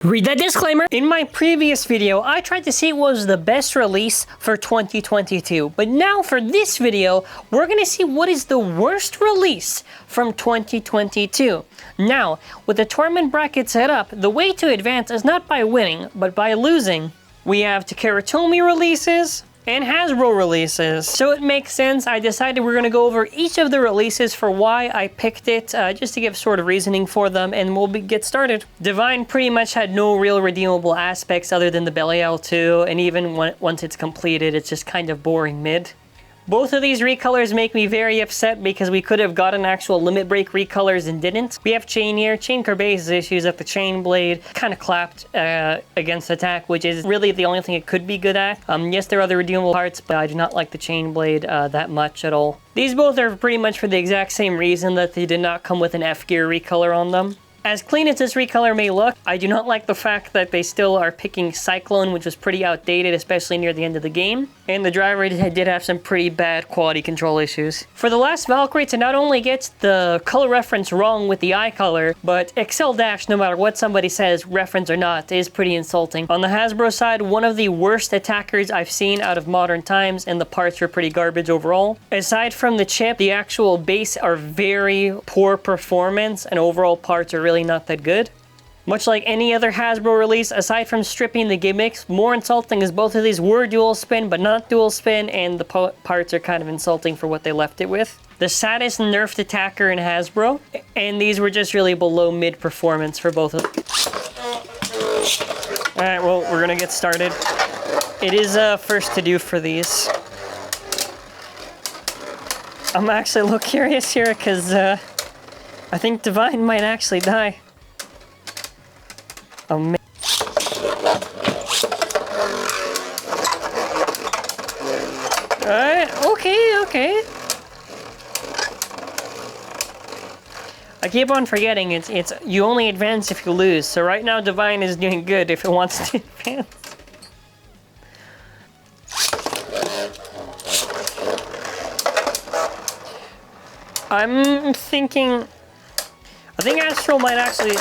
Read that disclaimer! In my previous video, I tried to see what was the best release for 2022. But now for this video, we're gonna see what is the worst release from 2022. Now, with the tournament bracket set up, the way to advance is not by winning, but by losing. We have Takara TOMY releases and HASBRO releases. So it makes sense. I decided we're gonna go over each of the releases for why I picked it, just to give sort of reasoning for them, and we'll get started. Divine pretty much had no real redeemable aspects other than the belly L2, and even once it's completed, it's just kind of boring mid. Both of these recolors make me very upset because we could have gotten actual limit break recolors and didn't. We have Chain here. Chain Corbe's issues at the Chain Blade kind of clapped against attack, which is really the only thing it could be good at. Yes, there are other redeemable parts, but I do not like the Chain Blade that much at all. These both are pretty much for the exact same reason that they did not come with an F-Gear recolor on them. As clean as this recolor may look, I do not like the fact that they still are picking Cyclone, which was pretty outdated, especially near the end of the game. And the driver did have some pretty bad quality control issues. For the last Valkyrie to not only get the color reference wrong with the eye color, but Excel Dash, no matter what somebody says, reference or not, is pretty insulting. On the Hasbro side, one of the worst attackers I've seen out of modern times, and the parts were pretty garbage overall. Aside from the chip, the actual base are very poor performance, and overall parts are really not that good. Much like any other Hasbro release, aside from stripping the gimmicks, more insulting is both of these were dual spin but not dual spin, and the parts are kind of insulting for what they left it with. The saddest nerfed attacker in Hasbro, and these were just really below mid performance for both of them. Alright, well, we're gonna get started. It is first to do for these. I'm actually a little curious here because I think Divine might actually die. Oh man. Alright, okay. I keep on forgetting it's you only advance if you lose. So right now Divine is doing good if it wants to advance. I'm thinking, I think Astro might actually,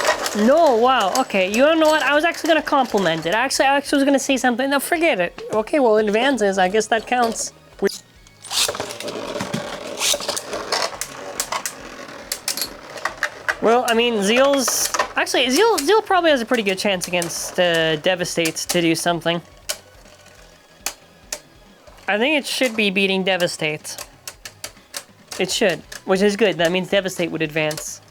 no, wow, okay, you don't know what, I was actually going to compliment it. Actually, I was going to say something, no, forget it. Okay, well, it advances, I guess that counts. Well, I mean, Zeal's, actually, Zeal probably has a pretty good chance against Devastates to do something. I think it should be beating Devastate. It should, which is good, that means Devastate would advance.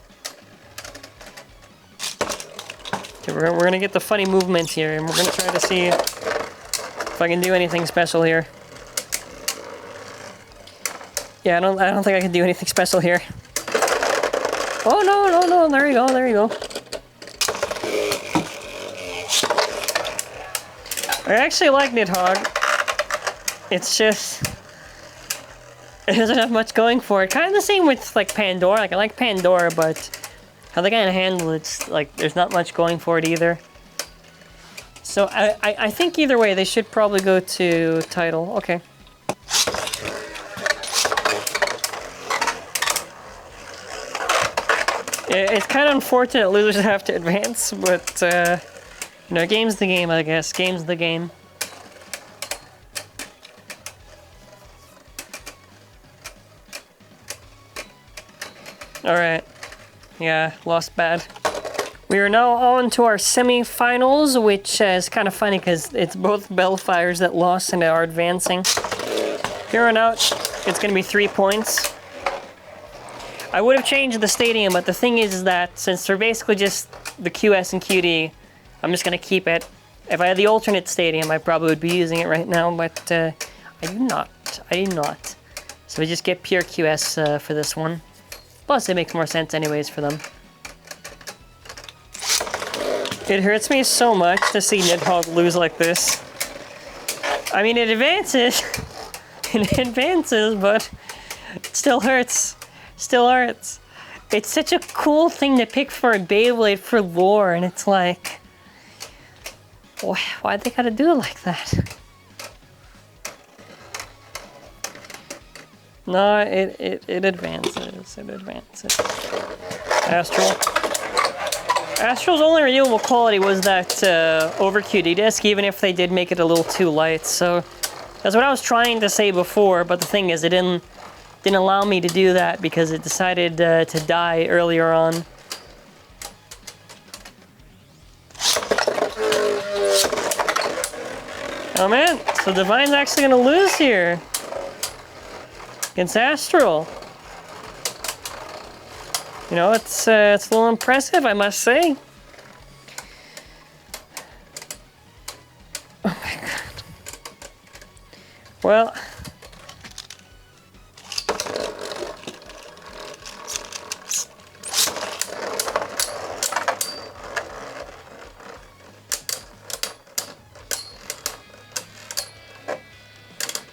Okay, we're gonna get the funny movements here, and we're gonna try to see if I can do anything special here. Yeah, I don't think I can do anything special here. Oh no, there you go. I actually like Nidhogg. It's just, it doesn't have much going for it. Kind of the same with like Pandora. Like I like Pandora, but how they kind of handle it's like there's not much going for it either. So I think either way they should probably go to title. Okay. It's kind of unfortunate losers have to advance, but you know, game's the game, I guess. Game's the game. Alright. Yeah, lost bad. We are now on to our semi-finals, which is kind of funny because it's both Bellfires that lost and are advancing. Here on out, it's going to be 3 points. I would have changed the stadium, but the thing is that since they're basically just the QS and QD, I'm just going to keep it. If I had the alternate stadium, I probably would be using it right now, but I do not. So we just get pure QS for this one. Plus, it makes more sense anyways for them. It hurts me so much to see Nidhogg lose like this. I mean, it advances. It advances, but it still hurts. Still hurts. It's such a cool thing to pick for a Beyblade for lore, and it's like, why'd they gotta do it like that? No, it advances. It advances. Astral. Astral's only redeemable quality was that over QD disc, even if they did make it a little too light. So that's what I was trying to say before, but the thing is, it didn't allow me to do that because it decided to die earlier on. Oh man, so Divine's actually gonna lose here against Astral. You know, it's a little impressive, I must say. Oh my god. Well.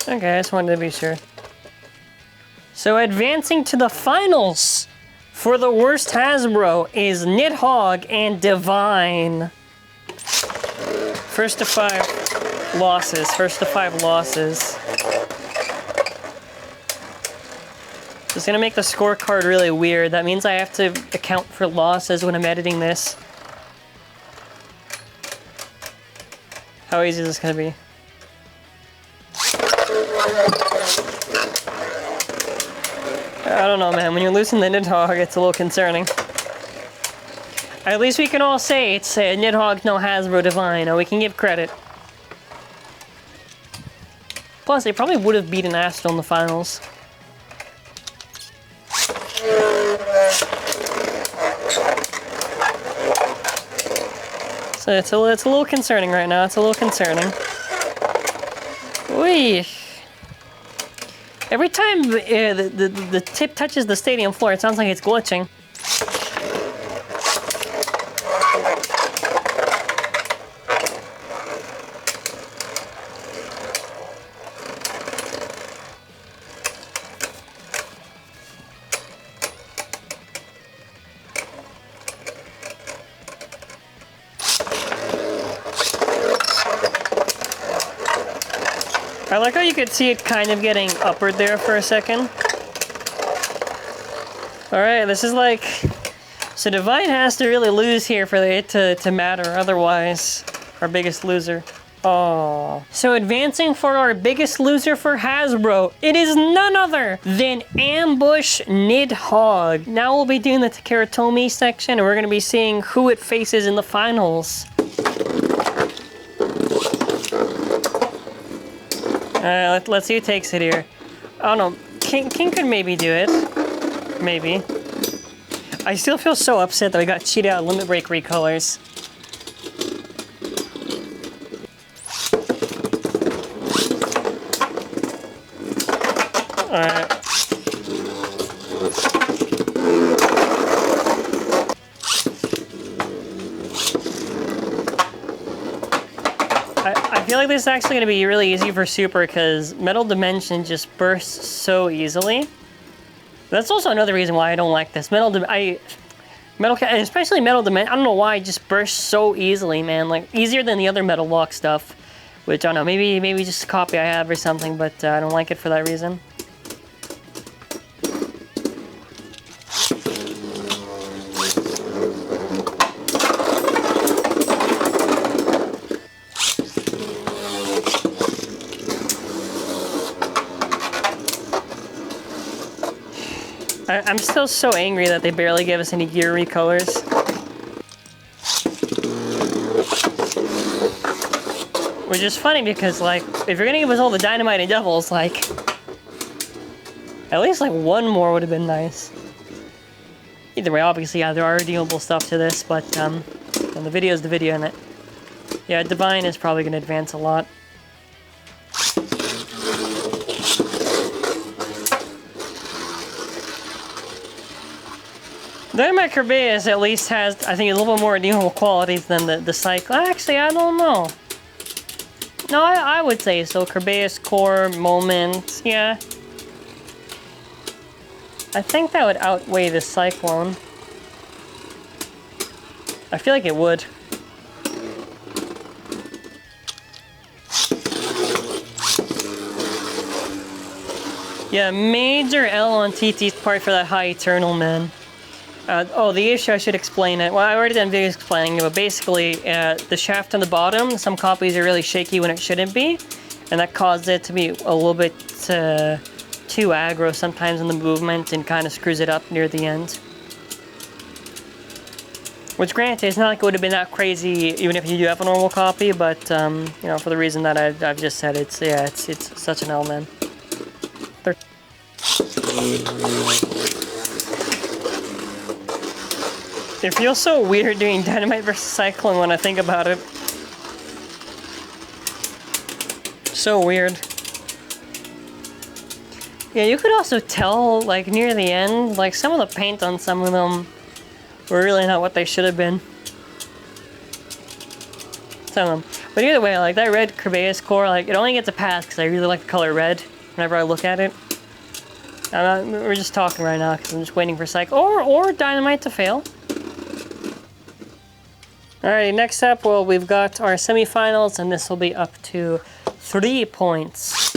Okay, I just wanted to be sure. So advancing to the finals for the worst Hasbro is Nidhogg and Divine. First to 5 losses. First to 5 losses. It's gonna make the scorecard really weird. That means I have to account for losses when I'm editing this. How easy is this gonna be? I don't know, man. When you're losing the Nidhogg, it's a little concerning. At least we can all say it's Nidhogg, no Hasbro Divine. We can give credit. Plus, they probably would have beaten Astral in the finals. So it's a little concerning right now. It's a little concerning. Whee! Every time the tip touches the stadium floor, it sounds like it's glitching. I like how you could see it kind of getting upward there for a second. Alright, this is like... So Divine has to really lose here for it to matter, otherwise our biggest loser. Oh. So advancing for our biggest loser for Hasbro, it is none other than Ambush Nidhogg. Now we'll be doing the Takara TOMY section, and we're going to be seeing who it faces in the finals. Let's see who takes it here. I don't know. King could maybe do it. Maybe. I still feel so upset that we got cheated out of Limit Break recolors. Alright. I feel like this is actually going to be really easy for Super because Metal Dimension just bursts so easily. That's also another reason why I don't like this. Especially Metal Dimension, I don't know why it just bursts so easily, man. Like, easier than the other Metal Lock stuff. Which, I don't know, maybe just a copy I have or something, but I don't like it for that reason. I'm still so angry that they barely gave us any gear recolors. Which is funny because, like, if you're gonna give us all the Dynamite and Devils, like, at least, like, one more would have been nice. Either way, obviously, yeah, there are redeemable stuff to this, but, and the video is the video in it. Yeah, Divine is probably gonna advance a lot. Dynamite Kerbeus at least has, I think, a little bit more redeemable qualities than the Cycle. Actually, I don't know. No, I would say so. Kerbeus, Core, Moment, yeah. I think that would outweigh the Cyclone. I feel like it would. Yeah, major L on TT's part for that High Eternal, man. Oh, the issue, I should explain it. Well, I already done videos explaining it, but basically, the shaft on the bottom, some copies are really shaky when it shouldn't be, and that caused it to be a little bit too aggro sometimes in the movement and kind of screws it up near the end. Which, granted, it's not like it would have been that crazy even if you do have a normal copy, but, you know, for the reason that I've just said, it's such an L, man. It feels so weird doing Dynamite versus Cyclone when I think about it. So weird. Yeah, you could also tell, like, near the end, like, some of the paint on some of them were really not what they should have been. Some of them. But either way, like, that red Kerbeus core, like, it only gets a pass because I really like the color red whenever I look at it. We're just talking right now because I'm just waiting for Cycle or Dynamite to fail. Alright, next up, well, we've got our semifinals, and this will be up to 3 points.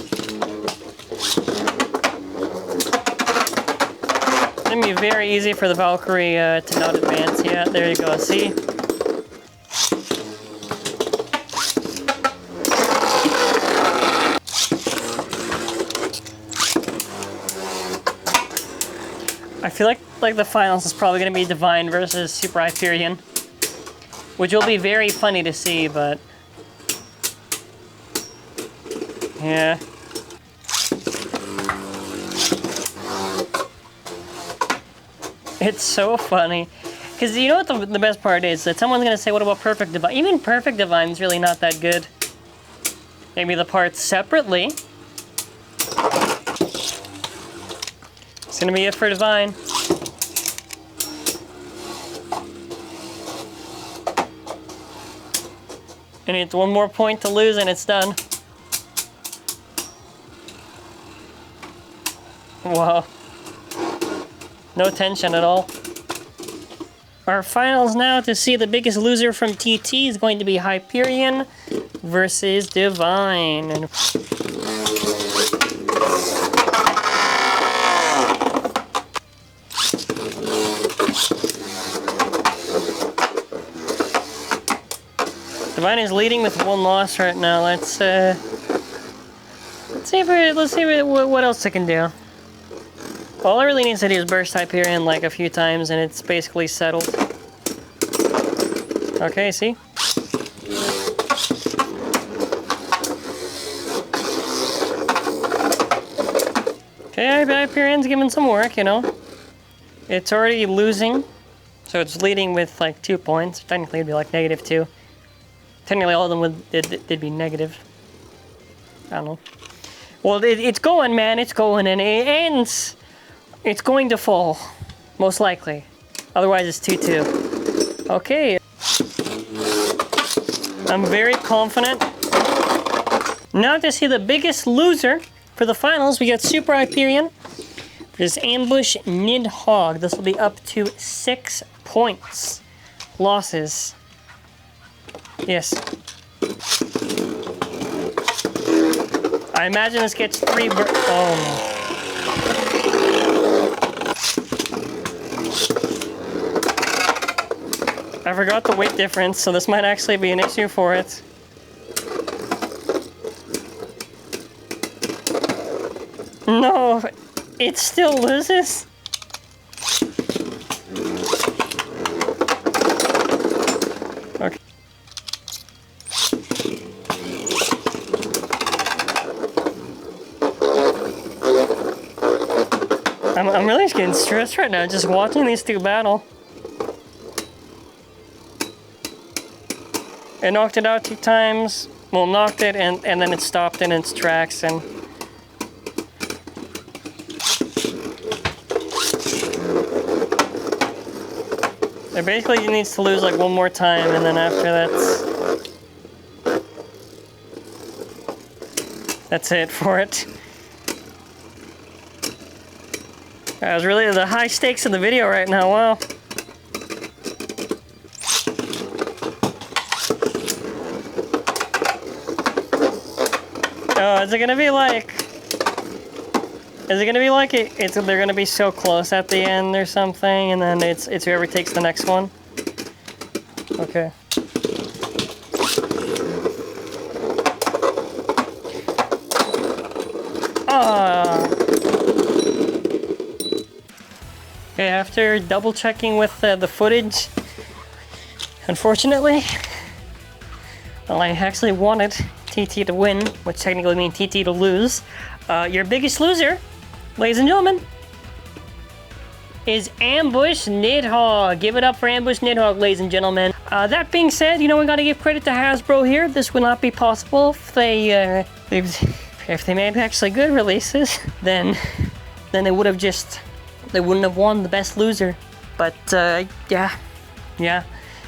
It's gonna be very easy for the Valkyrie to not advance. Yeah, there you go. See? I feel like the finals is probably gonna be Divine versus Super Hyperion, which will be very funny to see, but yeah. It's so funny. Because you know what the best part is? That someone's going to say, what about Perfect Divine? Even Perfect Divine's really not that good. Maybe the parts separately. It's going to be it for Divine. And it's one more point to lose and it's done. Wow. No tension at all. Our finals now to see the biggest loser from TT is going to be Hyperion versus Divine. And Divine is leading with 1 loss right now. Let's see what else it can do. All it really needs to do is burst Hyperion like a few times and it's basically settled. Okay, see? Okay, Hyperion's giving some work, you know. It's already losing, so it's leading with like 2 points. Technically it'd be like -2. Technically all of them they'd be negative. I don't know. Well, it's going, man, it's going, and it ends. It's going to fall, most likely. Otherwise, it's 2-2. Okay. I'm very confident. Now to see the biggest loser for the finals, we got Super Hyperion versus Ambush Nidhogg. This will be up to 6 points. Losses. Yes. I imagine this gets 3 oh. I forgot the weight difference, so this might actually be an issue for it. No, it still loses? Okay. I'm really getting stressed right now just watching these two battle. It knocked it out 2 times. Well, knocked it and then it stopped in its tracks and it basically needs to lose like 1 more time and then after that's it for it. That was really the high stakes in the video right now, wow. Oh, is it gonna be like... Is it gonna be like they're gonna be so close at the end or something, and then it's whoever takes the next one? Okay. Okay, after double checking with the footage, unfortunately, well, I actually wanted TT to win, which technically means TT to lose. Your biggest loser, ladies and gentlemen, is Ambush Nidhogg. Give it up for Ambush Nidhogg, ladies and gentlemen. That being said, you know, we gotta give credit to Hasbro here. This would not be possible if they made actually good releases. Then they would have they wouldn't have won the best loser. But yeah.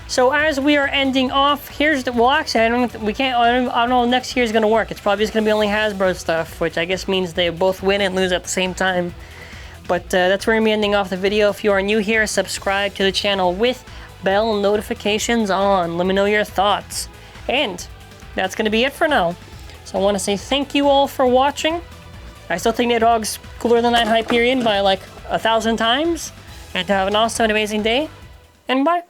So as we are ending off, here's the, well actually I don't know next year's gonna work. It's probably just gonna be only Hasbro stuff, which I guess means they both win and lose at the same time. But that's where we're gonna be ending off the video. If you are new here, subscribe to the channel with bell notifications on. Let me know your thoughts. And that's gonna be it for now. So I wanna say thank you all for watching. I still think Nidhogg's cooler than that Hyperion by like 1,000 times. And have an awesome and amazing day. And bye.